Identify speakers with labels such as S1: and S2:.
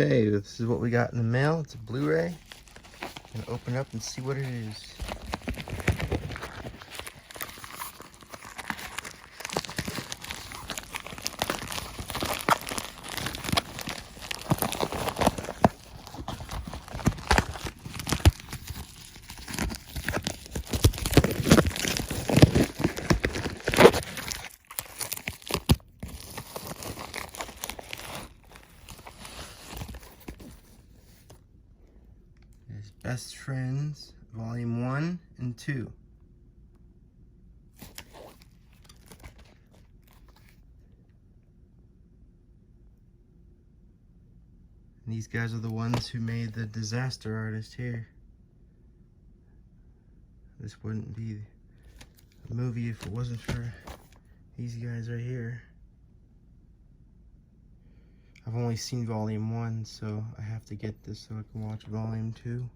S1: Okay, this is what we got in the mail. It's a Blu-ray. Gonna open it up and see what it is. Best Friends, Volume 1 and 2. And these guys are the ones who made the Disaster Artist here. This wouldn't be a movie if it wasn't for these guys right here. I've only seen Volume 1, so I have to get this so I can watch Volume 2.